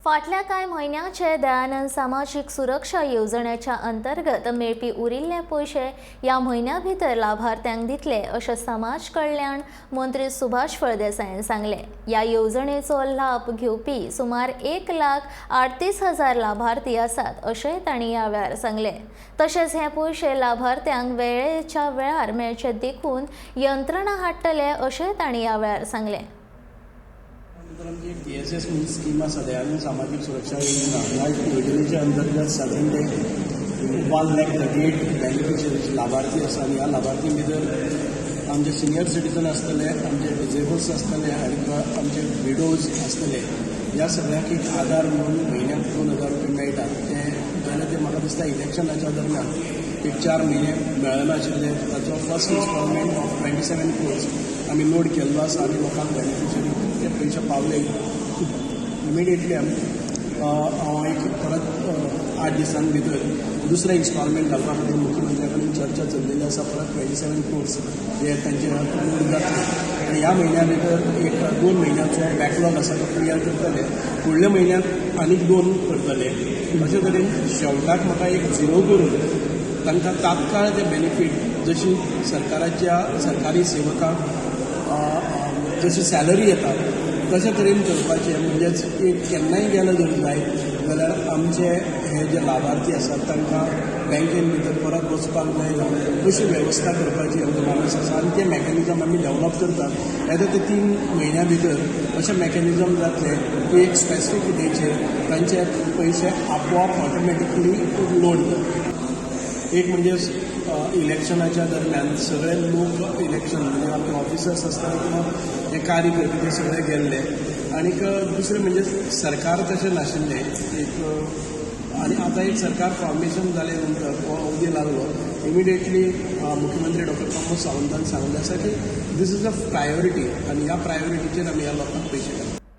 फाटल्या कांय म्हयन्याचे दयानंद सामाजीक सुरक्षा येवजणेच्या अंतर्गत मेळपी उरिल्ले पयशे ह्या म्हयन्या भितर लाभार्थ्यांक दितले अशें समाज कल्याण मंत्री सुभाष फळदेसायन सांगले। ह्या येवजणेचो लाभ घेवपी सुमार 1,38,000 लाभार्थी आसात अशेंय तांणी ह्या वेळार सांगले। तशेंच हे पयशे लाभार्थ्यांक वेळेच्या वेळार मेळचे देखून यंत्रणा हाडटले अशेंय तांणी ह्या वेळार सांगले। DSS म्हणून स्कीम आसा दयानंद सामाजिक सुरक्षा योजना ह्या योजनेच्या अंतर्गत साधारणतः 1,38,000 बेनिफिशरीज लाभार्थी आसा आनी ह्या लाभार्थी भितर आमचे सिनियर सिटीजन आसतले, आमचे डिजेबल्स आसतले आनी आमचे विडोज आसतले। ह्या सगळ्यांक एक आधार म्हणून म्हयन्याक 2,000 रुपया मेळटात। जाल्यार ते म्हाका दिसता इलेक्शनाच्या दरम्यान एक 4 म्हयने मेळनाशिल्ले ताचो फर्स्ट इन्स्टॉलमेंट ऑफ 27 crores आमी नोट केल्लो आसा आनी लोकांक बेनिफिशरी ते पयशे पावले। इमिडिएटली हांव एक परत 8 दिसां भितर दुसरें इन्स्टॉलमेंट घालपा खातीर मुख्यमंत्र्या कडेन चर्चा चल्लेली आसा। परत 27 crores जे तांचे नोट जातले आनी ह्या म्हयन्या भितर एक 2 म्हयन्याचो बॅकलॉग आसा तो क्लियर करतले। फुडल्या म्हयन्याक आनीक 2 करतले। अशे तरेन शेवटाक म्हाका एक 0 करून तांकां तात्काळ ते बेनिफीट जशी सरकाराच्या सरकारी सेवकांक जशी सॅलरी येता तशे तरेन करपाचें। म्हणजेच एक केन्नाय गेलो जर जाय जाल्यार आमचे हे जे लाभार्थी आसात तांकां बँकेन भितर परत वचपाक जायना अशी वेवस्था करपाची आमचो मानस आसा आनी ते मेकॅनिझम आमी डेवलप करतात। येता ते 3 म्हयन्या भितर अशें मेकॅनिझम जातले की एक स्पेसिफीक डेचेर तांचे पयशे आपोआप ऑटोमॅटिकली लोड जातले। एक म्हणजे इलेक्शनाच्या दरम्यान सगळे लोक इलेक्शन म्हणजे आपले ऑफिसर्स असतात किंवा जे कार्यकर्ते ते सगळे गेल्ले आणि दुसरें म्हणजे सरकार तशें नाशिल्लें एक आनी आतां एक सरकार फॉर्मेशन जाले नंतर हो अवधी लागलो इमिडिएटली मुख्यमंत्री डॉक्टर प्रमोद सावंतान सांगलें आसा की दीस इज अ प्रायोरिटी आनी ह्या प्रायोरिटीचेर आमी ह्या लोकांक पयशे घालतात।